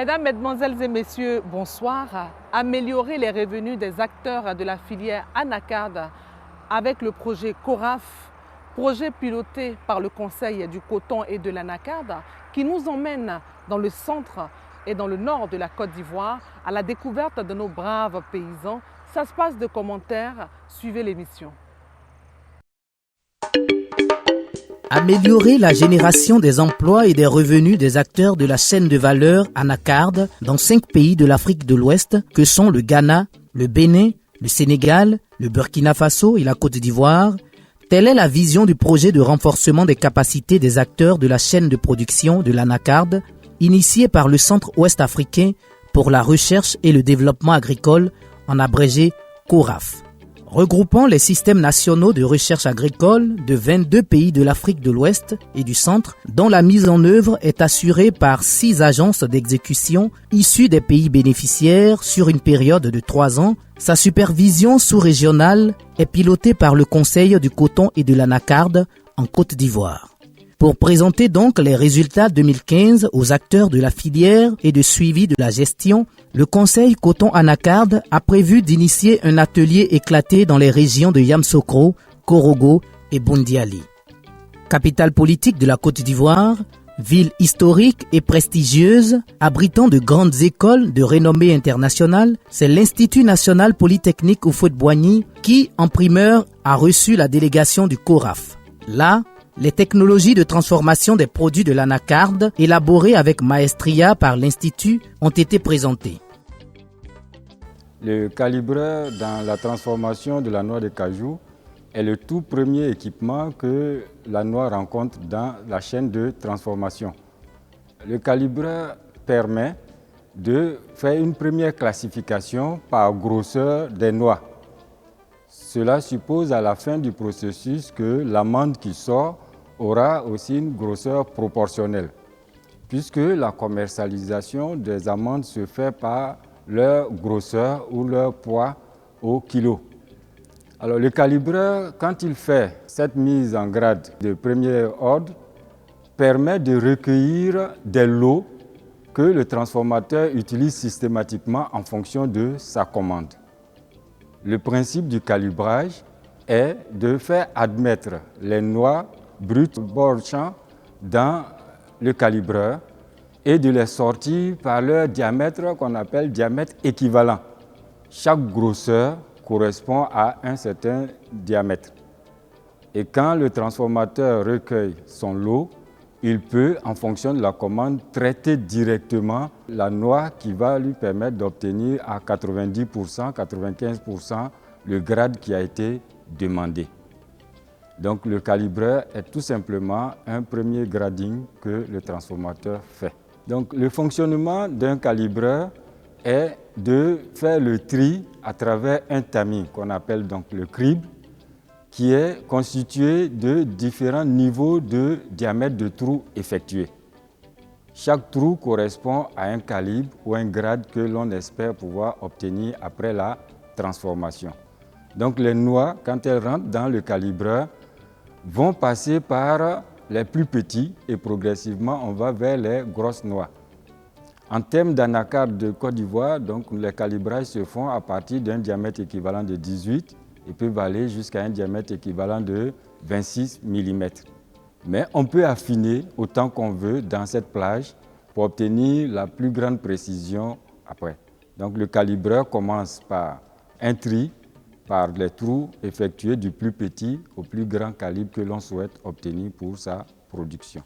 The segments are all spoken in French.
Mesdames, Mesdemoiselles et Messieurs, bonsoir. Améliorer les revenus des acteurs de la filière anacarde avec le projet CORAF, projet piloté par le Conseil du coton et de l'anacarde qui nous emmène dans le centre et dans le nord de la Côte d'Ivoire à la découverte de nos braves paysans. Ça se passe de commentaires, suivez l'émission. Améliorer la génération des emplois et des revenus des acteurs de la chaîne de valeur anacarde dans 5 pays de l'Afrique de l'Ouest que sont le Ghana, le Bénin, le Sénégal, le Burkina Faso et la Côte d'Ivoire. Telle est la vision du projet de renforcement des capacités des acteurs de la chaîne de production de l'anacarde, initié par le Centre ouest-africain pour la recherche et le développement agricole, en abrégé CORAF. Regroupant les systèmes nationaux de recherche agricole de 22 pays de l'Afrique de l'Ouest et du Centre, dont la mise en œuvre est assurée par 6 agences d'exécution issues des pays bénéficiaires sur une période de 3 ans, sa supervision sous-régionale est pilotée par le Conseil du coton et de l'anacarde en Côte d'Ivoire. Pour présenter donc les résultats 2015 aux acteurs de la filière et de suivi de la gestion, le Conseil coton-anacarde a prévu d'initier un atelier éclaté dans les régions de Yamoussoukro, Korogo et Boundiali. Capitale politique de la Côte d'Ivoire, ville historique et prestigieuse, abritant de grandes écoles de renommée internationale, c'est l'Institut national polytechnique Houphouët-Boigny qui, en primeur, a reçu la délégation du CORAF. Là, les technologies de transformation des produits de l'anacarde, élaborées avec maestria par l'Institut, ont été présentées. Le calibreur dans la transformation de la noix de cajou est le tout premier équipement que la noix rencontre dans la chaîne de transformation. Le calibreur permet de faire une première classification par grosseur des noix. Cela suppose à la fin du processus que l'amande qui sort aura aussi une grosseur proportionnelle, puisque la commercialisation des amandes se fait par leur grosseur ou leur poids au kilo. Alors le calibreur, quand il fait cette mise en grade de premier ordre, permet de recueillir des lots que le transformateur utilise systématiquement en fonction de sa commande. Le principe du calibrage est de faire admettre les noix brutes bord champ dans le calibreur et de les sortir par leur diamètre qu'on appelle diamètre équivalent. Chaque grosseur correspond à un certain diamètre. Et quand le transformateur recueille son lot, il peut, en fonction de la commande, traiter directement la noix qui va lui permettre d'obtenir à 90%, 95% le grade qui a été demandé. Donc le calibreur est tout simplement un premier grading que le transformateur fait. Donc le fonctionnement d'un calibreur est de faire le tri à travers un tamis qu'on appelle donc le crible, qui est constitué de différents niveaux de diamètre de trou effectués. Chaque trou correspond à un calibre ou un grade que l'on espère pouvoir obtenir après la transformation. Donc les noix, quand elles rentrent dans le calibreur, vont passer par les plus petits et progressivement on va vers les grosses noix. En termes d'anacarde de Côte d'Ivoire, donc les calibrages se font à partir d'un diamètre équivalent de 18 et peuvent aller jusqu'à un diamètre équivalent de 26 mm. Mais on peut affiner autant qu'on veut dans cette plage pour obtenir la plus grande précision après. Donc le calibreur commence par un tri, par les trous effectués du plus petit au plus grand calibre que l'on souhaite obtenir pour sa production.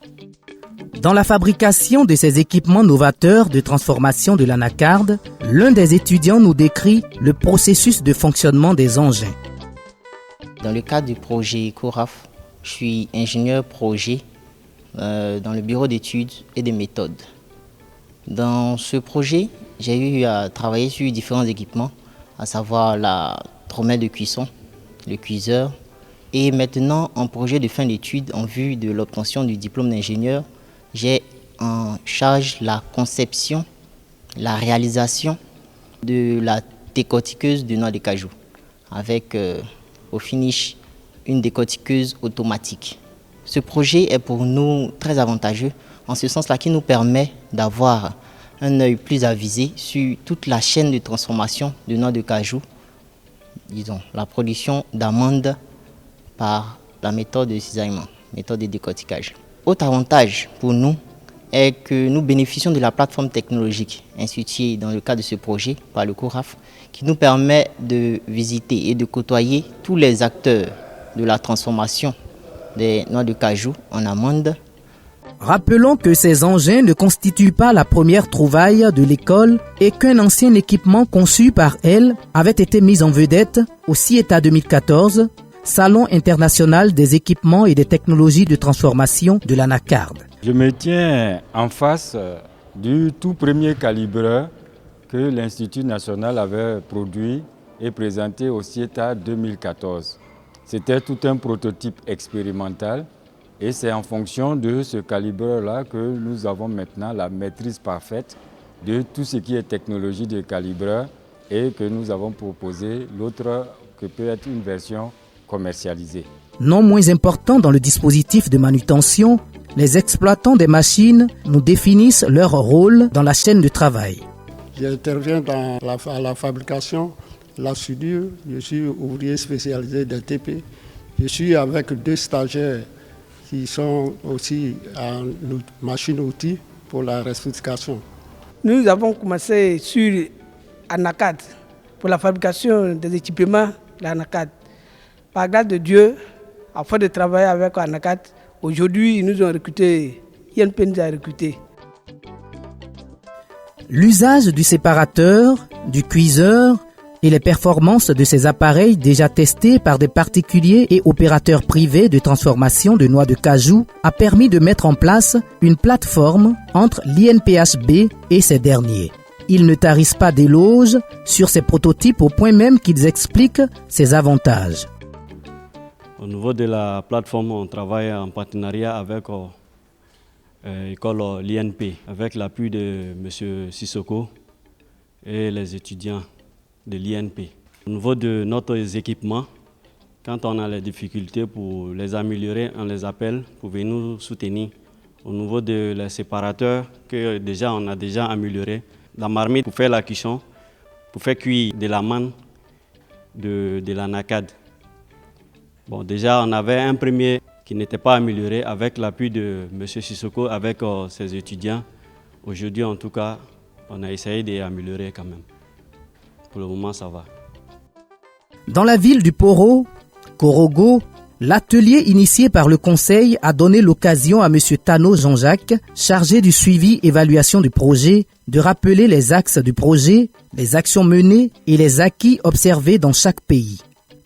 Dans la fabrication de ces équipements novateurs de transformation de l'anacarde, l'un des étudiants nous décrit le processus de fonctionnement des engins. Dans le cadre du projet CORAF, je suis ingénieur projet dans le bureau d'études et de méthodes. Dans ce projet, j'ai eu à travailler sur différents équipements, à savoir la trommelle de cuisson, le cuiseur, et maintenant en projet de fin d'études en vue de l'obtention du diplôme d'ingénieur, j'ai en charge la conception, la réalisation de la décortiqueuse de noix de cajou, avec au finish une décortiqueuse automatique. Ce projet est pour nous très avantageux, en ce sens-là qui nous permet d'avoir un œil plus avisé sur toute la chaîne de transformation de noix de cajou, disons la production d'amandes par la méthode de cisaillement, méthode de décortiquage. Autre avantage pour nous est que nous bénéficions de la plateforme technologique instituée dans le cadre de ce projet par le CORAF qui nous permet de visiter et de côtoyer tous les acteurs de la transformation des noix de cajou en amandes. Rappelons que ces engins ne constituent pas la première trouvaille de l'école et qu'un ancien équipement conçu par elle avait été mis en vedette au CIETA 2014, Salon international des équipements et des technologies de transformation de l'Anacarde. Je me tiens en face du tout premier calibreur que l'Institut national avait produit et présenté au CIETA 2014. C'était tout un prototype expérimental et c'est en fonction de ce calibreur-là que nous avons maintenant la maîtrise parfaite de tout ce qui est technologie de calibreur et que nous avons proposé l'autre que peut être une version commercialisée. Non moins important dans le dispositif de manutention, les exploitants des machines nous définissent leur rôle dans la chaîne de travail. J'interviens dans la fabrication, la soudure, je suis ouvrier spécialisé de TP. Je suis avec 2 stagiaires qui sont aussi en machine-outils pour la respication. Nous avons commencé sur Anacarde pour la fabrication des équipements de l'Anacarde. Par grâce de Dieu, afin de travailler avec Anacarde, aujourd'hui, ils nous ont recrutés, INP nous a recrutés. L'usage du séparateur, du cuiseur et les performances de ces appareils déjà testés par des particuliers et opérateurs privés de transformation de noix de cajou a permis de mettre en place une plateforme entre l'INPHB et ces derniers. Ils ne tarissent pas d'éloges sur ces prototypes au point même qu'ils expliquent ses avantages. Au niveau de la plateforme, on travaille en partenariat avec l'école l'INP, avec l'appui de M. Sissoko et les étudiants de l'INP. Au niveau de nos équipements, quand on a les difficultés pour les améliorer, on les appelle pour venir nous soutenir. Au niveau de les séparateurs, que déjà on a déjà amélioré, la marmite pour faire la cuisson, pour faire cuire de la manne de l'Anacarde. Bon, déjà, on avait un premier qui n'était pas amélioré avec l'appui de M. Sissoko, avec ses étudiants. Aujourd'hui, en tout cas, on a essayé d'améliorer quand même. Pour le moment, ça va. Dans la ville du Poro, Korogo, l'atelier initié par le conseil a donné l'occasion à M. Tano Jean-Jacques, chargé du suivi évaluation du projet, de rappeler les axes du projet, les actions menées et les acquis observés dans chaque pays.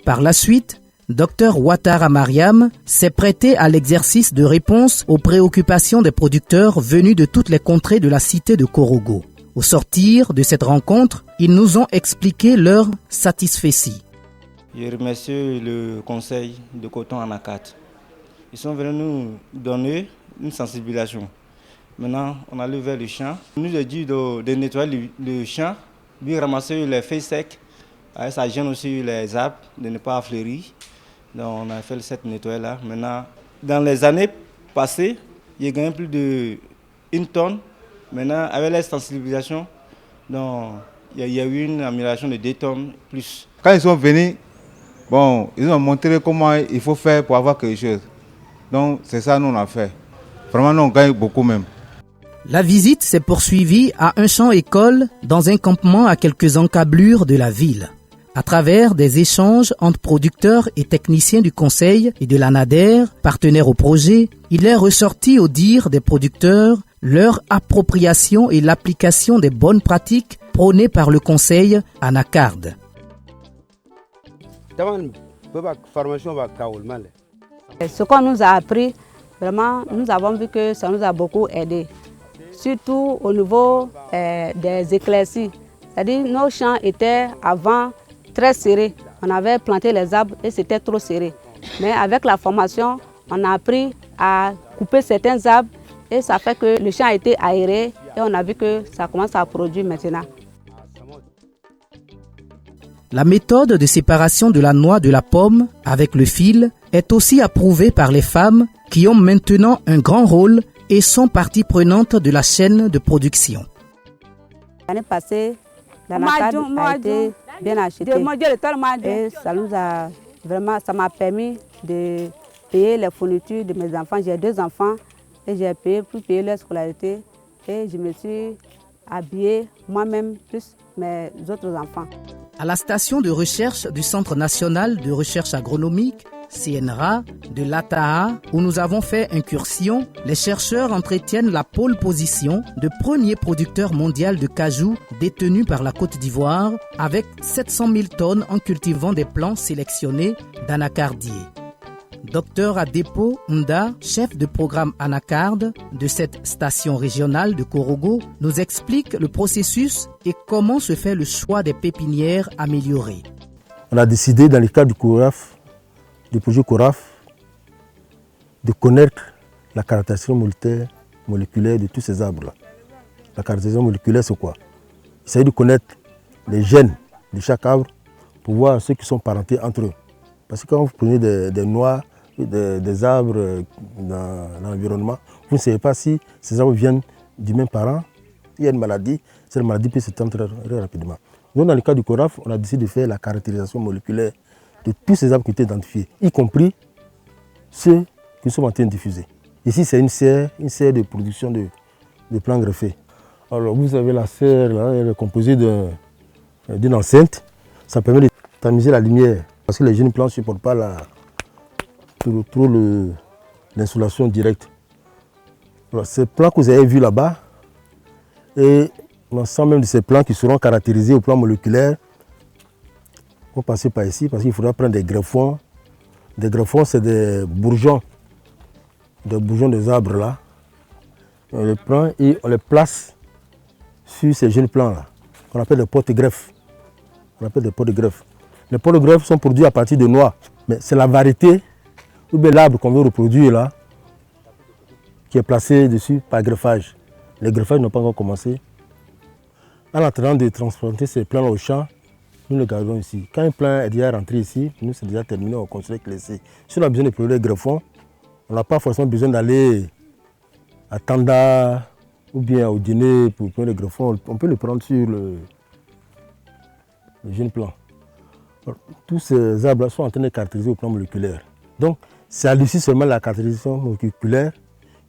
Par la suite, Dr Ouattara Mariam s'est prêté à l'exercice de réponse aux préoccupations des producteurs venus de toutes les contrées de la cité de Korogo. Au sortir de cette rencontre, ils nous ont expliqué leur satisfecit. Je remercie le conseil de coton Anacarde. Ils sont venus nous donner une sensibilisation. Maintenant, on allait vers le champ. On nous a dit de nettoyer le champ, de ramasser les feuilles secs. Ça gêne aussi les arbres de ne pas fleurir. Donc on a fait cette nettoyage-là. Maintenant, dans les années passées, j'ai gagné plus d'1 tonne. Maintenant, avec la sensibilisation, donc, il y a eu une amélioration de 2 tonnes plus. Quand ils sont venus, bon, ils ont montré comment il faut faire pour avoir quelque chose. Donc c'est ça que nous on a fait. Vraiment, nous on gagne beaucoup même. La visite s'est poursuivie à un champ-école dans un campement à quelques encablures de la ville. À travers des échanges entre producteurs et techniciens du conseil et de l'ANADER, partenaires au projet, il est ressorti au dire des producteurs leur appropriation et l'application des bonnes pratiques prônées par le conseil Anacarde. Ce qu'on nous a appris, vraiment, nous avons vu que ça nous a beaucoup aidé. Surtout au niveau des éclaircies. C'est-à-dire nos champs étaient avant très serrés. On avait planté les arbres et c'était trop serré. Mais avec la formation, on a appris à couper certains arbres et ça fait que le champ a été aéré et on a vu que ça commence à produire maintenant. La méthode de séparation de la noix de la pomme avec le fil est aussi approuvée par les femmes qui ont maintenant un grand rôle et sont partie prenante de la chaîne de production. L'année passée, l'anacarde a été bien achetée. Et ça m'a permis de payer les fournitures de mes enfants. J'ai 2 enfants et j'ai payé pour payer leur scolarité. Et je me suis habillée moi-même plus mes autres enfants. À la station de recherche du Centre national de recherche agronomique, CNRA, de l'ATAA, où nous avons fait incursion, les chercheurs entretiennent la pole position de premier producteur mondial de cajou détenu par la Côte d'Ivoire, avec 700 000 tonnes en cultivant des plants sélectionnés d'anacardiers. Dr Adepo Nda, chef de programme anacarde de cette station régionale de Korogo, nous explique le processus et comment se fait le choix des pépinières améliorées. On a décidé dans le cadre du projet CORAF, de connaître la caractérisation moléculaire de tous ces arbres-là. La caractérisation moléculaire, c'est quoi? Il s'agit de connaître les gènes de chaque arbre pour voir ceux qui sont parentés entre eux. Parce que quand vous prenez des noix, des arbres dans l'environnement, vous ne savez pas si ces arbres viennent du même parent. Il y a une maladie, cette maladie peut s'étendre très rapidement. Donc dans le cas du CORAF, on a décidé de faire la caractérisation moléculaire de tous ces arbres qui étaient identifiés, y compris ceux que nous sommes en train de diffuser. Ici, c'est une serre de production de plants greffés. Alors, vous avez la serre, là, elle est composée d'une enceinte. Ça permet de tamiser la lumière, parce que les jeunes plants ne supportent pas trop l'insolation directe. Alors, ces plants que vous avez vus là-bas, et l'ensemble même de ces plants qui seront caractérisés au plan moléculaire, vont passer par ici parce qu'il faudra prendre des greffons. Des greffons, c'est des bourgeons des arbres là. On les prend et on les place sur ces jeunes plants là, qu'on appelle des porte-greffes. Les porte-greffes sont produits à partir de noix, mais c'est la variété ou bien l'arbre qu'on veut reproduire là, qui est placé dessus par greffage. Les greffages n'ont pas encore commencé. En attendant de transplanter ces plants au champ, nous le gardons ici. Quand un plant est déjà rentré ici, nous c'est déjà terminé, on construit avec l'essai. Si on a besoin de produire des greffons, on n'a pas forcément besoin d'aller à Tanda ou bien au dîner pour prendre les greffons. On peut le prendre sur le jeune plant. Alors, tous ces arbres sont en train de caractériser au plan moléculaire. Donc, c'est à l'issue seulement de la caractérisation moléculaire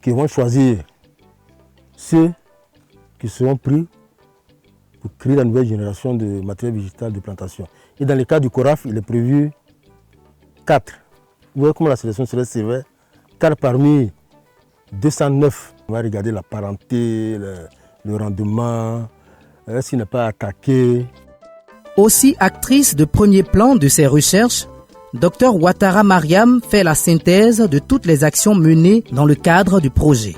qu'ils vont choisir ceux qui seront pris pour créer la nouvelle génération de matériel végétal de plantation. Et dans le cas du CORAF, il est prévu 4. Vous voyez comment la sélection serait sévère. 4 parmi 209. On va regarder la parenté, le rendement, s'il n'est pas attaqué. Aussi actrice de premier plan de ces recherches, Dr Ouattara Mariam fait la synthèse de toutes les actions menées dans le cadre du projet.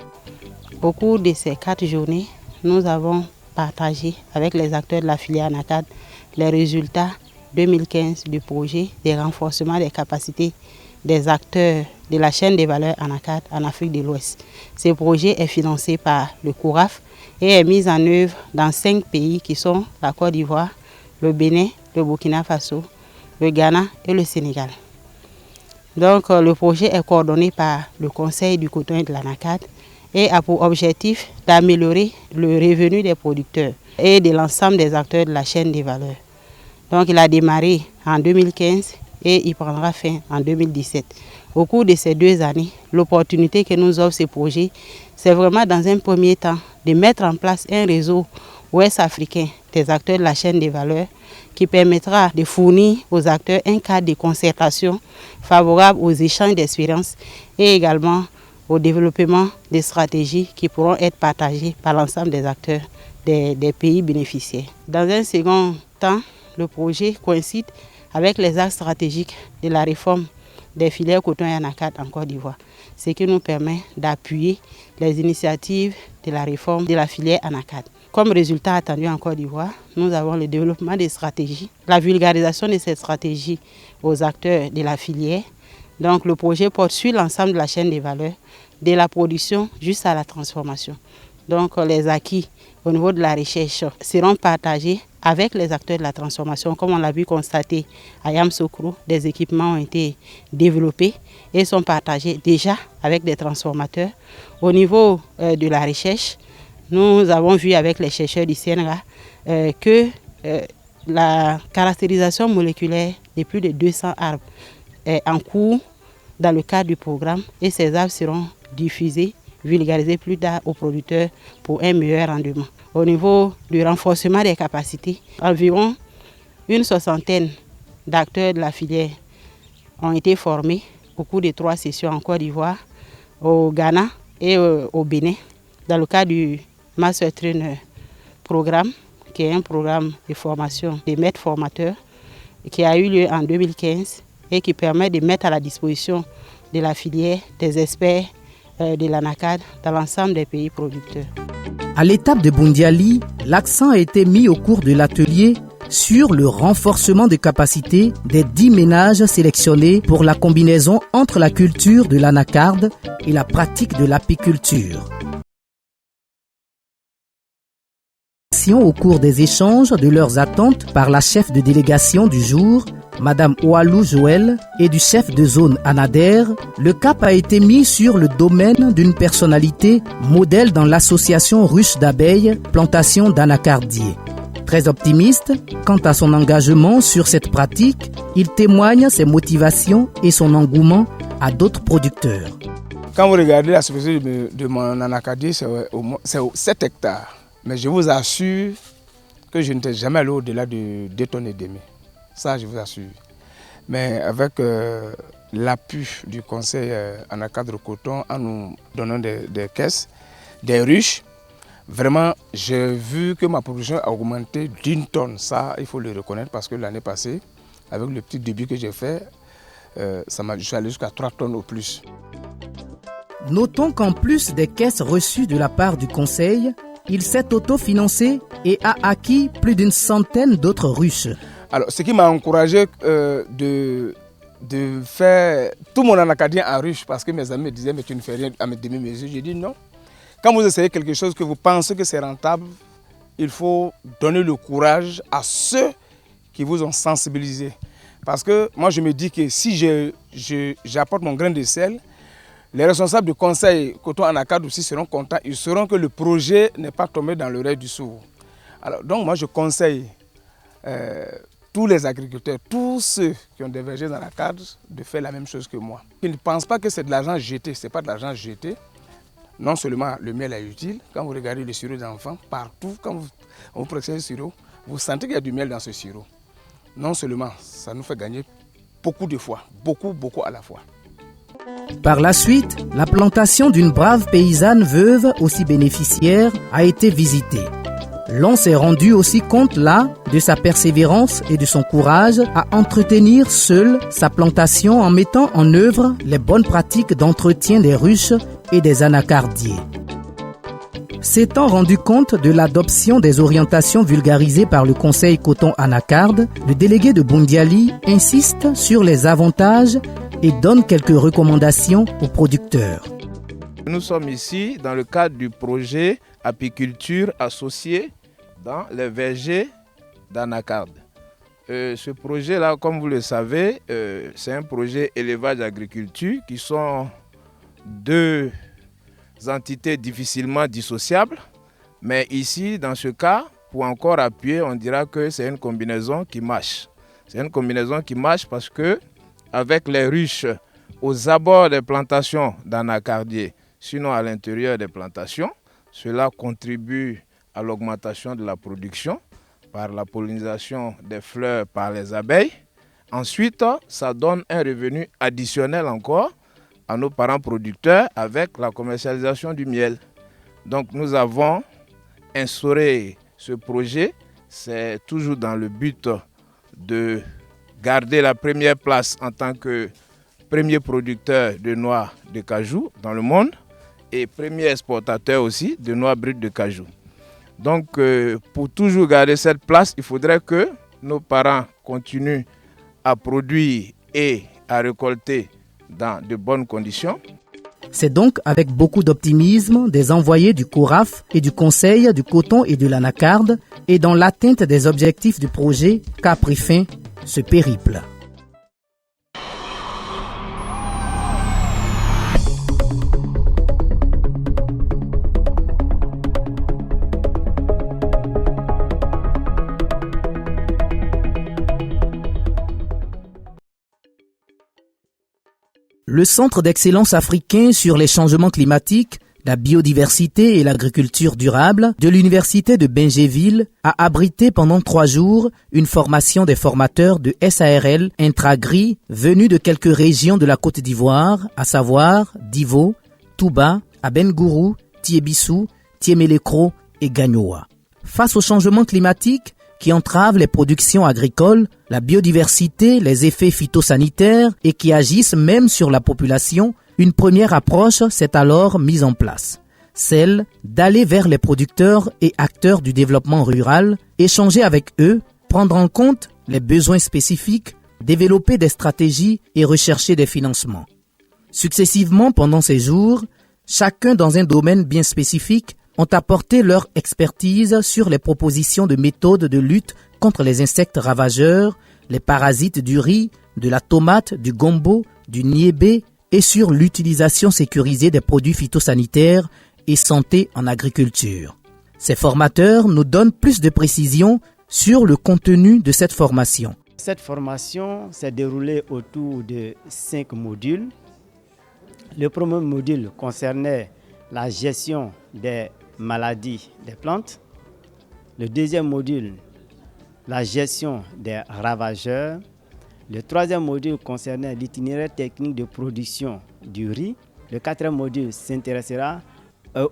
Au cours de ces 4 journées, nous avons partagé avec les acteurs de la filière anacarde les résultats 2015 du projet de renforcement des capacités des acteurs de la chaîne des valeurs anacarde en Afrique de l'Ouest. Ce projet est financé par le CORAF et est mis en œuvre dans 5 pays qui sont la Côte d'Ivoire, le Bénin, le Burkina Faso, le Ghana et le Sénégal. Donc le projet est coordonné par le Conseil du coton et de l'anacarde et a pour objectif d'améliorer le revenu des producteurs et de l'ensemble des acteurs de la chaîne des valeurs. Donc il a démarré en 2015 et il prendra fin en 2017. Au cours de ces 2 années, l'opportunité que nous offre ce projet, c'est vraiment dans un premier temps de mettre en place un réseau ouest-africain des acteurs de la chaîne des valeurs qui permettra de fournir aux acteurs un cadre de concertation favorable aux échanges d'expériences et également au développement des stratégies qui pourront être partagées par l'ensemble des acteurs des pays bénéficiaires. Dans un second temps, le projet coïncide avec les axes stratégiques de la réforme des filières coton et anacarde en Côte d'Ivoire, ce qui nous permet d'appuyer les initiatives de la réforme de la filière anacarde. Comme résultat attendu en Côte d'Ivoire, nous avons le développement des stratégies, la vulgarisation de ces stratégies aux acteurs de la filière. Donc le projet porte sur l'ensemble de la chaîne des valeurs, de la production jusqu'à la transformation. Donc les acquis au niveau de la recherche seront partagés avec les acteurs de la transformation. Comme on l'a vu constater à Yamoussoukro, des équipements ont été développés et sont partagés déjà avec des transformateurs. Au niveau de la recherche, nous avons vu avec les chercheurs du CNRA que la caractérisation moléculaire de plus de 200 arbres est en cours dans le cadre du programme et ces arbres seront diffusés, vulgarisés plus tard aux producteurs pour un meilleur rendement. Au niveau du renforcement des capacités, environ une soixantaine d'acteurs de la filière ont été formés au cours de 3 sessions en Côte d'Ivoire, au Ghana et au Bénin, dans le cadre du Master Trainer Programme, qui est un programme de formation des maîtres formateurs qui a eu lieu en 2015 et qui permet de mettre à la disposition de la filière des experts de l'ANACAD dans l'ensemble des pays producteurs. À l'étape de Boundiali, l'accent a été mis au cours de l'atelier sur le renforcement des capacités des 10 ménages sélectionnés pour la combinaison entre la culture de l'anacarde et la pratique de l'apiculture. Au cours des échanges de leurs attentes par la chef de délégation du jour, Madame Oualou Joël, et du chef de zone Anader, le cap a été mis sur le domaine d'une personnalité modèle dans l'association ruche d'abeilles Plantation d'anacardier. Très optimiste quant à son engagement sur cette pratique, il témoigne ses motivations et son engouement à d'autres producteurs. Quand vous regardez la superficie de mon anacardier, c'est 7 hectares. Mais je vous assure que je n'étais jamais allé au-delà de 2,5 tonnes. Ça, je vous assure. Mais avec l'appui du conseil Anacarde Coton, en nous donnant des caisses, des ruches, vraiment, j'ai vu que ma production a augmenté d'1 tonne. Ça, il faut le reconnaître parce que l'année passée, avec le petit début que j'ai fait, je suis allé jusqu'à 3 tonnes au plus. Notons qu'en plus des caisses reçues de la part du conseil, il s'est autofinancé et a acquis plus d'une centaine d'autres ruches. Alors, ce qui m'a encouragé de faire tout mon anacardien en ruche, parce que mes amis me disaient, mais tu ne fais rien à mes demi-mesures. J'ai dit non. Quand vous essayez quelque chose que vous pensez que c'est rentable, il faut donner le courage à ceux qui vous ont sensibilisé. Parce que moi, je me dis que si j'apporte mon grain de sel, les responsables du conseil Coton Anacarde aussi seront contents. Ils sauront que le projet n'est pas tombé dans l'oreille du sourd. Alors, donc moi, je conseille tous les agriculteurs, tous ceux qui ont des vergers dans la cadre, de faire la même chose que moi. Ils ne pensent pas que c'est de l'argent jeté. Ce n'est pas de l'argent jeté. Non seulement le miel est utile, quand vous regardez le sirop des enfants, partout, quand vous prenez le sirop, vous sentez qu'il y a du miel dans ce sirop. Non seulement, ça nous fait gagner beaucoup de fois, beaucoup à la fois. Par la suite, la plantation d'une brave paysanne veuve aussi bénéficiaire a été visitée. L'on s'est rendu aussi compte là de sa persévérance et de son courage à entretenir seule sa plantation en mettant en œuvre les bonnes pratiques d'entretien des ruches et des anacardiers. S'étant rendu compte de l'adoption des orientations vulgarisées par le Conseil Coton Anacarde, le délégué de Boundiali insiste sur les avantages et donne quelques recommandations aux producteurs. Nous sommes ici dans le cadre du projet apiculture associée dans les vergers d'anacarde. Ce projet-là, comme vous le savez, c'est un projet élevage-agriculture qui sont 2 entités difficilement dissociables. Mais ici, dans ce cas, pour encore appuyer, on dira que c'est une combinaison qui marche. C'est une combinaison qui marche parce que avec les ruches aux abords des plantations d'anacardiers, sinon à l'intérieur des plantations, cela contribue à l'augmentation de la production par la pollinisation des fleurs par les abeilles. Ensuite, ça donne un revenu additionnel encore à nos parents producteurs avec la commercialisation du miel. Donc nous avons instauré ce projet, c'est toujours dans le but de garder la première place en tant que premier producteur de noix de cajou dans le monde et premier exportateur aussi de noix brutes de cajou. Donc pour toujours garder cette place, il faudrait que nos parents continuent à produire et à récolter dans de bonnes conditions. C'est donc avec beaucoup d'optimisme des envoyés du CORAF et du Conseil du Coton et de l'Anacarde et dans l'atteinte des objectifs du projet qu'a pris fin ce périple. Le Centre d'excellence africain sur les changements climatiques, la biodiversité et l'agriculture durable de l'Université de Bingéville a abrité pendant 3 jours une formation des formateurs de SARL Intragri venus de quelques régions de la Côte d'Ivoire, à savoir Divo, Touba, Abengourou, Tiébissou, Tiémélécro et Gagnoa. Face au changement climatique qui entrave les productions agricoles, la biodiversité, les effets phytosanitaires et qui agissent même sur la population, une première approche s'est alors mise en place, celle d'aller vers les producteurs et acteurs du développement rural, échanger avec eux, prendre en compte les besoins spécifiques, développer des stratégies et rechercher des financements. Successivement pendant ces jours, chacun dans un domaine bien spécifique, ont apporté leur expertise sur les propositions de méthodes de lutte contre les insectes ravageurs, les parasites du riz, de la tomate, du gombo, du niébé et sur l'utilisation sécurisée des produits phytosanitaires et santé en agriculture. Ces formateurs nous donnent plus de précisions sur le contenu de cette formation. Cette formation s'est déroulée autour de 5 modules. Le premier module concernait la gestion des maladies des plantes. Le deuxième module, la gestion des ravageurs. Le troisième module concernait l'itinéraire technique de production du riz. Le quatrième module s'intéressera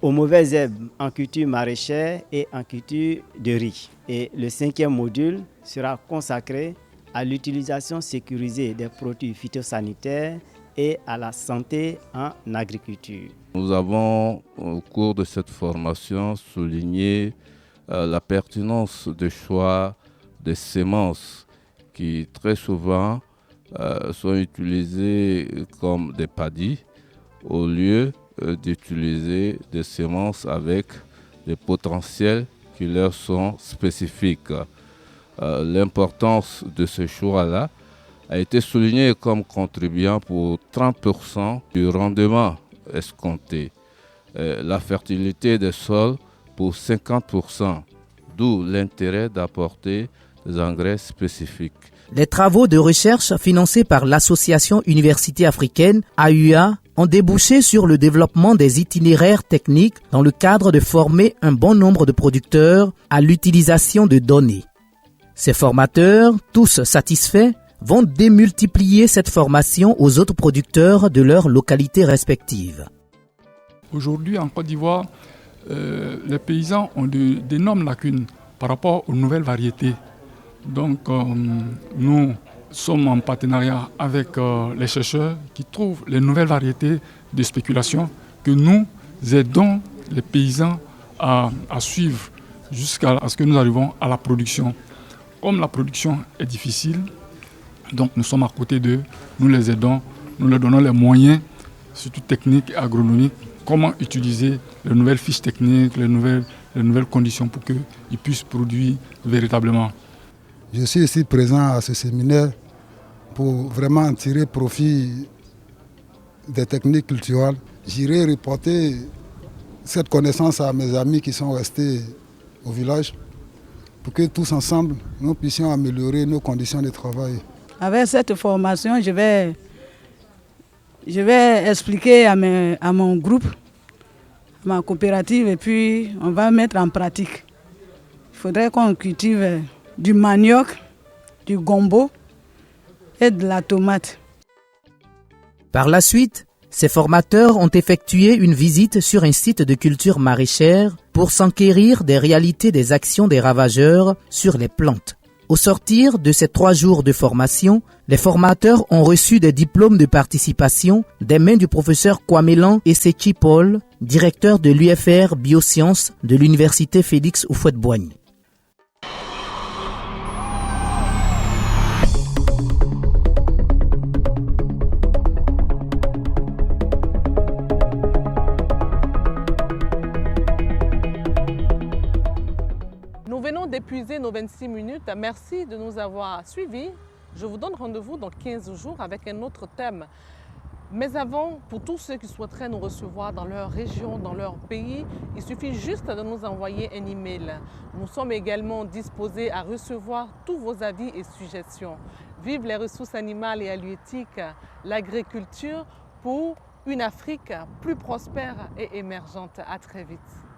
aux mauvaises herbes en culture maraîchère et en culture de riz. Et le cinquième module sera consacré à l'utilisation sécurisée des produits phytosanitaires et à la santé en agriculture. Nous avons, au cours de cette formation, souligné la pertinence du choix des semences qui très souvent sont utilisées comme des paddies au lieu d'utiliser des semences avec des potentiels qui leur sont spécifiques. L'importance de ce choix-là a été soulignée comme contribuant pour 30% du rendement escompté. La fertilité des sols pour 50%, d'où l'intérêt d'apporter des engrais spécifiques. Les travaux de recherche financés par l'Association Université Africaine, AUA, ont débouché sur le développement des itinéraires techniques dans le cadre de former un bon nombre de producteurs à l'utilisation de données. Ces formateurs, tous satisfaits, vont démultiplier cette formation aux autres producteurs de leurs localités respectives. Aujourd'hui, en Côte d'Ivoire, les paysans ont d'énormes lacunes par rapport aux nouvelles variétés. Donc, nous sommes en partenariat avec les chercheurs qui trouvent les nouvelles variétés de spéculation que nous aidons les paysans à suivre jusqu'à ce que nous arrivons à la production. Comme la production est difficile, donc nous sommes à côté d'eux, nous les aidons, nous leur donnons les moyens, surtout techniques et agronomiques, comment utiliser les nouvelles fiches techniques, les nouvelles conditions pour qu'ils puissent produire véritablement. Je suis ici présent à ce séminaire pour vraiment tirer profit des techniques culturelles. J'irai reporter cette connaissance à mes amis qui sont restés au village pour que tous ensemble, nous puissions améliorer nos conditions de travail. Avec cette formation, je vais expliquer à mon groupe, à ma coopérative, et puis on va mettre en pratique. Il faudrait qu'on cultive du manioc, du gombo et de la tomate. Par la suite, ces formateurs ont effectué une visite sur un site de culture maraîchère pour s'enquérir des réalités des actions des ravageurs sur les plantes. Au sortir de ces 3 jours de formation, les formateurs ont reçu des diplômes de participation des mains du professeur Kwamelan Essechi Paul, directeur de l'UFR Biosciences de l'Université Félix Houphouët-Boigny. D'épuiser nos 26 minutes. Merci de nous avoir suivis. Je vous donne rendez-vous dans 15 jours avec un autre thème. Mais avant, pour tous ceux qui souhaiteraient nous recevoir dans leur région, dans leur pays, il suffit juste de nous envoyer un email. Nous sommes également disposés à recevoir tous vos avis et suggestions. Vive les ressources animales et halieutiques, l'agriculture pour une Afrique plus prospère et émergente. À très vite.